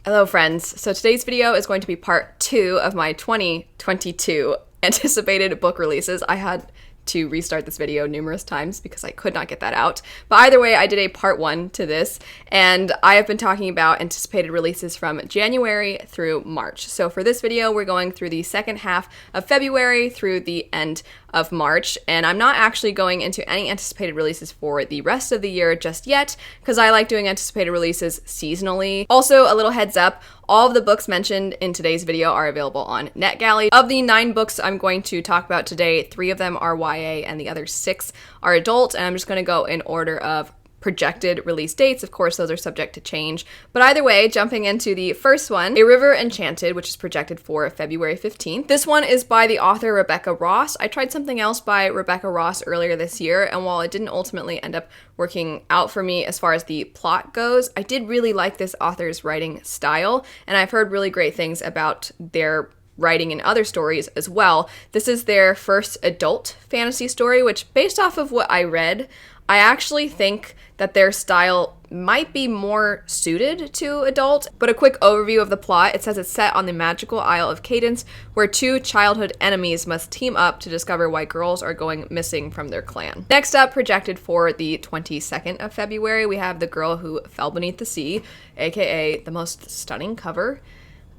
Hello friends, so today's video is going to be part 2 of my 2022 anticipated book releases. I had to restart this video numerous times because I could not get that out. But either way, I did a part 1 to this, and I have been talking about anticipated releases from January through March. So for this video, we're going through the second half of February through the end of March, and I'm not actually going into any anticipated releases for the rest of the year just yet, because I like doing anticipated releases seasonally. Also, a little heads up, all of the books mentioned in today's video are available on NetGalley. Of the 9 books I'm going to talk about today, 3 of them are YA and the other 6 are adult, and I'm just going to go in order of projected release dates. Of course, those are subject to change. But either way, jumping into the first one, A River Enchanted, which is projected for February 15th. This one is by the author Rebecca Ross. I tried something else by Rebecca Ross earlier this year, and while it didn't ultimately end up working out for me as far as the plot goes, I did really like this author's writing style, and I've heard really great things about their writing in other stories as well. This is their first adult fantasy story, which, based off of what I read, I actually think that their style might be more suited to adult. But a quick overview of the plot, it says it's set on the magical Isle of Cadence, where 2 childhood enemies must team up to discover why girls are going missing from their clan. Next up, projected for the 22nd of February, we have The Girl Who Fell Beneath the Sea, aka the most stunning cover.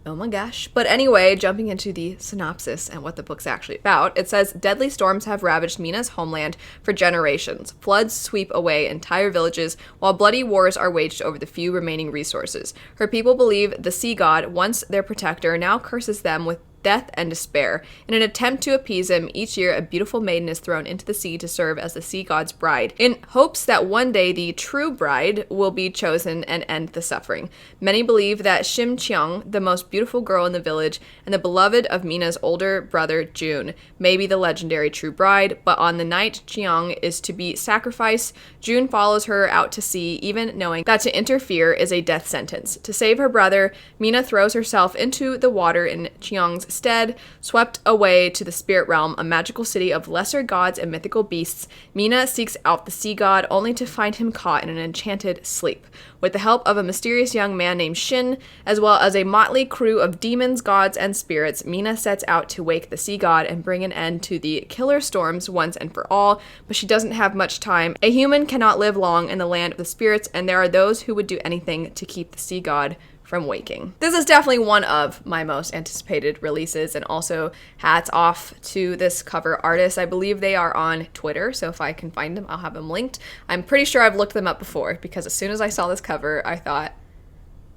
Oh my gosh. But anyway, jumping into the synopsis and what the book's actually about, it says, deadly storms have ravaged Mina's homeland for generations. Floods sweep away entire villages, while bloody wars are waged over the few remaining resources. Her people believe the sea god, once their protector, now curses them with death and despair. In an attempt to appease him, each year a beautiful maiden is thrown into the sea to serve as the sea god's bride, in hopes that one day the true bride will be chosen and end the suffering. Many believe that Shim Chiang, the most beautiful girl in the village and the beloved of Mina's older brother June, may be the legendary true bride, but on the night Chiang is to be sacrificed, June follows her out to sea, even knowing that to interfere is a death sentence. To save her brother, Mina throws herself into the water in Chiang's stead. Swept away to the spirit realm, a magical city of lesser gods and mythical beasts, Mina seeks out the sea god only to find him caught in an enchanted sleep. With the help of a mysterious young man named Shin, as well as a motley crew of demons, gods, and spirits, Mina sets out to wake the sea god and bring an end to the killer storms once and for all, but she doesn't have much time. A human cannot live long in the land of the spirits, and there are those who would do anything to keep the sea god from waking. This is definitely one of my most anticipated releases, and also hats off to this cover artist. I believe they are on Twitter, so if I can find them, I'll have them linked. I'm pretty sure I've looked them up before, because as soon as I saw this cover, I thought,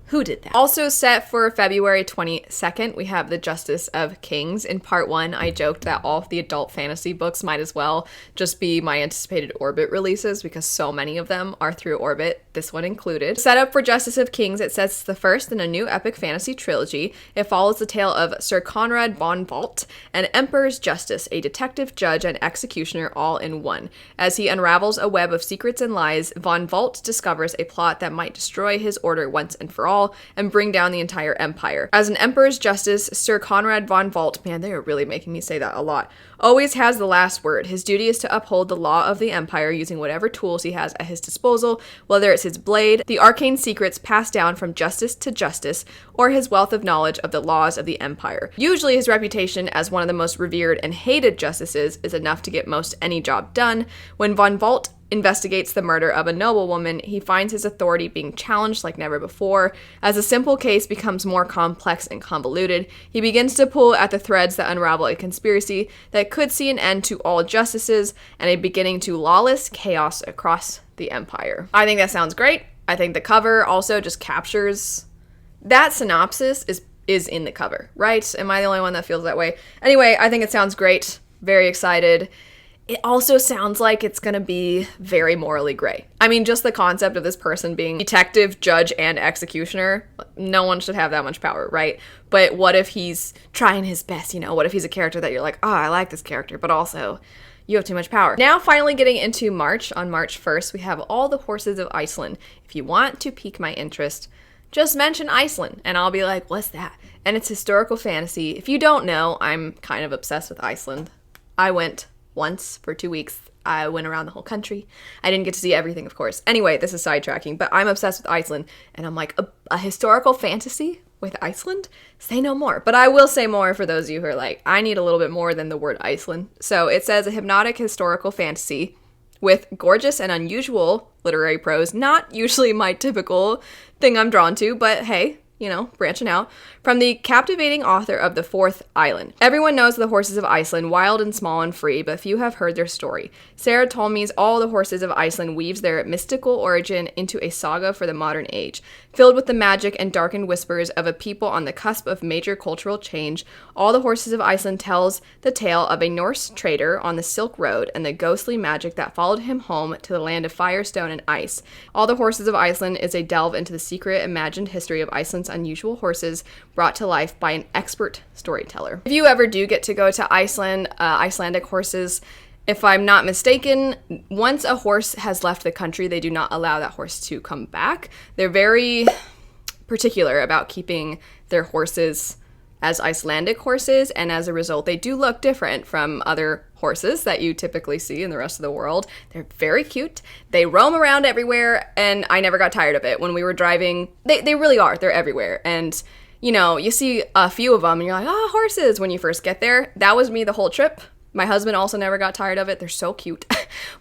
who did that? Also set for February 22nd, we have The Justice of Kings. In part 1, I joked that all of the adult fantasy books might as well just be my anticipated Orbit releases because so many of them are through Orbit, this one included. Set up for Justice of Kings, it says it's the first in a new epic fantasy trilogy. It follows the tale of Sir Conrad von Volt, an Emperor's Justice, a detective, judge, and executioner all in one. As he unravels a web of secrets and lies, von Volt discovers a plot that might destroy his order once and for all, and bring down the entire empire. As an Emperor's Justice, Sir Conrad von Volt, man, they are really making me say that a lot, always has the last word. His duty is to uphold the law of the empire using whatever tools he has at his disposal, whether it's his blade, the arcane secrets passed down from justice to justice, or his wealth of knowledge of the laws of the empire. Usually his reputation as one of the most revered and hated justices is enough to get most any job done. When von Volt investigates the murder of a noblewoman, he finds his authority being challenged like never before. As a simple case becomes more complex and convoluted, he begins to pull at the threads that unravel a conspiracy that could see an end to all justices and a beginning to lawless chaos across the empire. I think that sounds great. I think the cover also just captures that synopsis is in the cover, right? Am I the only one that feels that way? Anyway, I think it sounds great. Very excited. It also sounds like it's gonna be very morally gray. I mean, just the concept of this person being detective, judge, and executioner, no one should have that much power, right? But what if he's trying his best, you know? What if he's a character that you're like, oh, I like this character, but also you have too much power. Now, finally getting into March, on March 1st, we have all the Horses of Iceland. If you want to pique my interest, just mention Iceland, and I'll be like, what's that? And it's historical fantasy. If you don't know, I'm kind of obsessed with Iceland. I went once for 2 weeks. I went around the whole country. I didn't get to see everything, of course. Anyway, this is sidetracking, but I'm obsessed with Iceland, and I'm like, a historical fantasy with Iceland? Say no more. But I will say more for those of you who are like, I need a little bit more than the word Iceland. So it says a hypnotic historical fantasy with gorgeous and unusual literary prose, not usually my typical thing I'm drawn to, but hey, you know, branching out, from the captivating author of The Fourth Island. Everyone knows the Horses of Iceland, wild and small and free, but few have heard their story. Sarah Tolmie's All the Horses of Iceland weaves their mystical origin into a saga for the modern age. Filled with the magic and darkened whispers of a people on the cusp of major cultural change, All the Horses of Iceland tells the tale of a Norse trader on the Silk Road and the ghostly magic that followed him home to the land of fire, stone, and ice. All the Horses of Iceland is a delve into the secret imagined history of Iceland's unusual horses brought to life by an expert storyteller. If you ever do get to go to Iceland, Icelandic horses, if I'm not mistaken, once a horse has left the country, they do not allow that horse to come back. They're very particular about keeping their horses as Icelandic horses, and as a result, they do look different from other horses that you typically see in the rest of the world. They're very cute. They roam around everywhere, and I never got tired of it. When we were driving, they really are. They're everywhere. And, you know, you see a few of them, and you're like, oh, horses, when you first get there. That was me the whole trip. My husband also never got tired of it. They're so cute.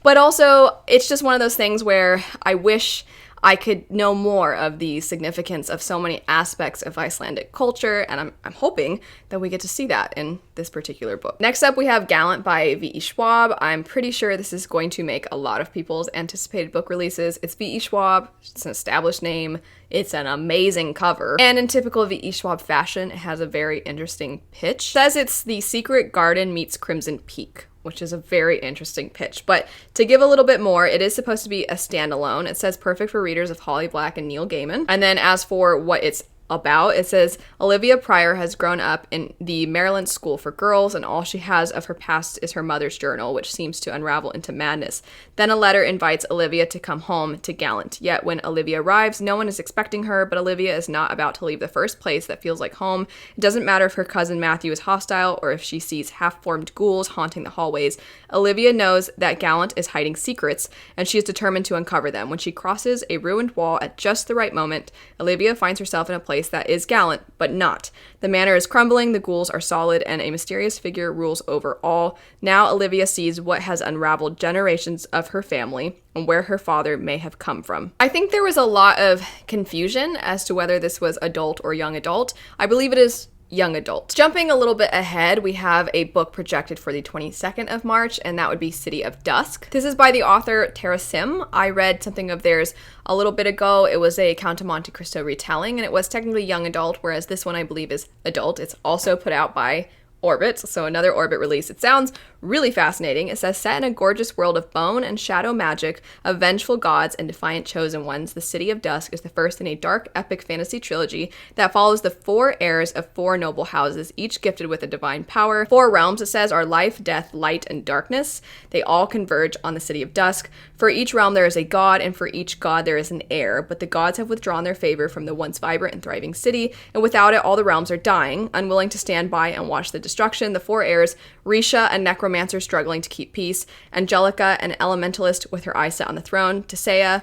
But also, it's just one of those things where I wish I could know more of the significance of so many aspects of Icelandic culture, and I'm hoping that we get to see that in this particular book. Next up, we have Gallant by V.E. Schwab. I'm pretty sure this is going to make a lot of people's anticipated book releases. It's V.E. Schwab. It's an established name. It's an amazing cover. And in typical V.E. Schwab fashion, it has a very interesting pitch. It says it's The Secret Garden meets Crimson Peak, which is a very interesting pitch. But to give a little bit more, it is supposed to be a standalone. It says perfect for readers of Holly Black and Neil Gaiman. And then as for what it's about, it says Olivia Pryor has grown up in the Maryland School for Girls, and all she has of her past is her mother's journal, which seems to unravel into madness. Then a letter invites Olivia to come home to Gallant. Yet when Olivia arrives, no one is expecting her, but Olivia is not about to leave the first place that feels like home. It doesn't matter if her cousin Matthew is hostile or if she sees half-formed ghouls haunting the hallways. Olivia knows that Gallant is hiding secrets, and she is determined to uncover them. When she crosses a ruined wall at just the right moment, Olivia finds herself in a place that is Gallant, but not. The manor is crumbling, the ghouls are solid, and a mysterious figure rules over all. Now Olivia sees what has unraveled generations of her family and where her father may have come from. I think there was a lot of confusion as to whether this was adult or young adult. I believe it is young adult. Jumping a little bit ahead, we have a book projected for the 22nd of March, and that would be City of Dusk. This is by the author Tara Sim. I read something of theirs a little bit ago. It was a Count of Monte Cristo retelling, and it was technically young adult, whereas this one I believe is adult. It's also put out by Orbit, so another Orbit release. It sounds really fascinating. It says, set in a gorgeous world of bone and shadow magic, of vengeful gods and defiant chosen ones, the City of Dusk is the first in a dark epic fantasy trilogy that follows the four heirs of four noble houses, each gifted with a divine power. Four realms, it says, are life, death, light, and darkness. They all converge on the City of Dusk. For each realm there is a god, and for each god there is an heir, but the gods have withdrawn their favor from the once vibrant and thriving city, and without it all the realms are dying. Unwilling to stand by and watch the destruction, the four heirs, Risha, a necromancer struggling to keep peace, Angelica, an elementalist with her eyes set on the throne, Tesaya,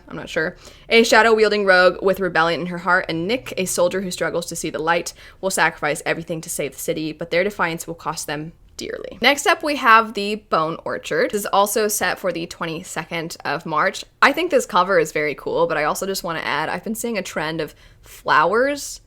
I'm not sure, a shadow-wielding rogue with rebellion in her heart, and Nick, a soldier who struggles to see the light, will sacrifice everything to save the city, but their defiance will cost them dearly. Next up, we have The Bone Orchard. This is also set for the 22nd of March. I think this cover is very cool, but I also just want to add, I've been seeing a trend of flowers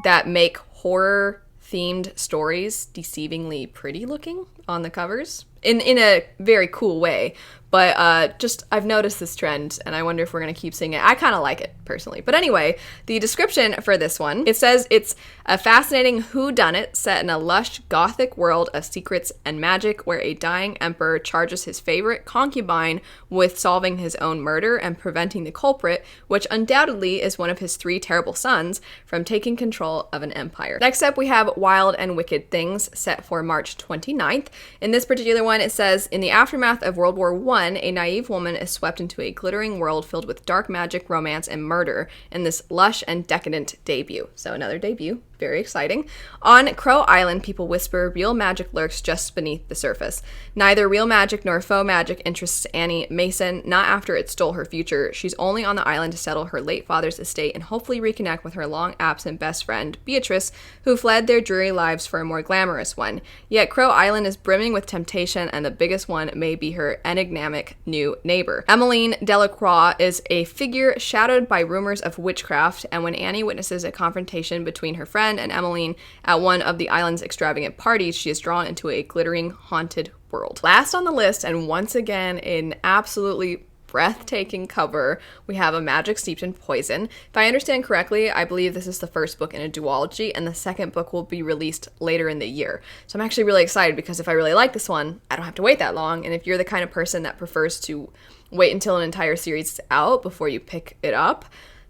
that make horror-themed stories deceivingly pretty looking on the covers in a very cool way. But just, I've noticed this trend, and I wonder if we're going to keep seeing it. I kind of like it, personally. But anyway, the description for this one, it says it's a fascinating whodunit set in a lush, gothic world of secrets and magic where a dying emperor charges his favorite concubine with solving his own murder and preventing the culprit, which undoubtedly is one of his three terrible sons, from taking control of an empire. Next up, we have Wild and Wicked Things, set for March 29th. In this particular one, it says, in the aftermath of World War I, a naive woman is swept into a glittering world filled with dark magic, romance, and murder in this lush and decadent debut. So another debut. very exciting. On Crow Island, people whisper real magic lurks just beneath the surface. Neither real magic nor faux magic interests Annie Mason, not after it stole her future. She's only on the island to settle her late father's estate and hopefully reconnect with her long-absent best friend, Beatrice, who fled their dreary lives for a more glamorous one. Yet Crow Island is brimming with temptation, and the biggest one may be her enigmatic new neighbor. Emmeline Delacroix is a figure shadowed by rumors of witchcraft, and when Annie witnesses a confrontation between her friend and Emmeline at one of the island's extravagant parties, she is drawn into a glittering, haunted world. Last on the list, and once again an absolutely breathtaking cover, we have A Magic Steeped in Poison. If I understand correctly, I believe this is the first book in a duology, and the second book will be released later in the year. So I'm actually really excited because if I really like this one, I don't have to wait that long, and if you're the kind of person that prefers to wait until an entire series is out before you pick it up,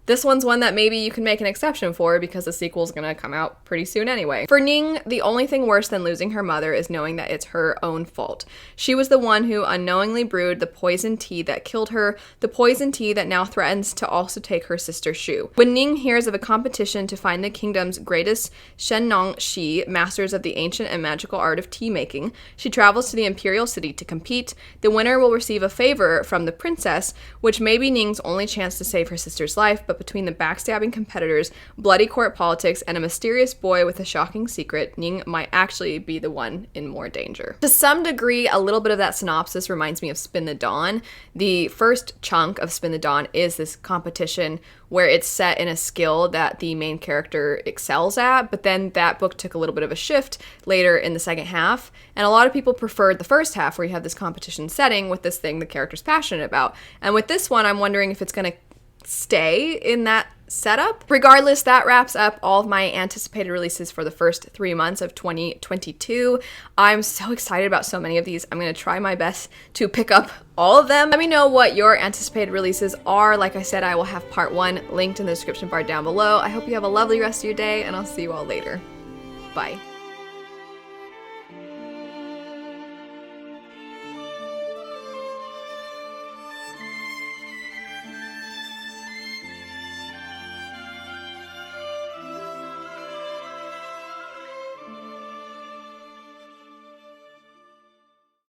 this one's one that maybe you can make an exception for because the sequel's gonna come out pretty soon anyway. For Ning, the only thing worse than losing her mother is knowing that it's her own fault. She was the one who unknowingly brewed the poison tea that killed her, the poison tea that now threatens to also take her sister Shu. When Ning hears of a competition to find the kingdom's greatest Shennong Shi, masters of the ancient and magical art of tea making, she travels to the imperial city to compete. The winner will receive a favor from the princess, which may be Ning's only chance to save her sister's life, but between the backstabbing competitors, bloody court politics, and a mysterious boy with a shocking secret, Ning might actually be the one in more danger. To some degree, a little bit of that synopsis reminds me of Spin the Dawn. The first chunk of Spin the Dawn is this competition where it's set in a skill that the main character excels at, but then that book took a little bit of a shift later in the second half, and a lot of people preferred the first half where you have this competition setting with this thing the character's passionate about. And with this one, I'm wondering if it's going to stay in that setup. Regardless, that wraps up all of my anticipated releases for the first 3 months of 2022. I'm so excited about so many of these. I'm going to try my best to pick up all of them. Let me know what your anticipated releases are. Like I said, I will have part 1 linked in the description bar down below. I hope you have a lovely rest of your day, and I'll see you all later. Bye.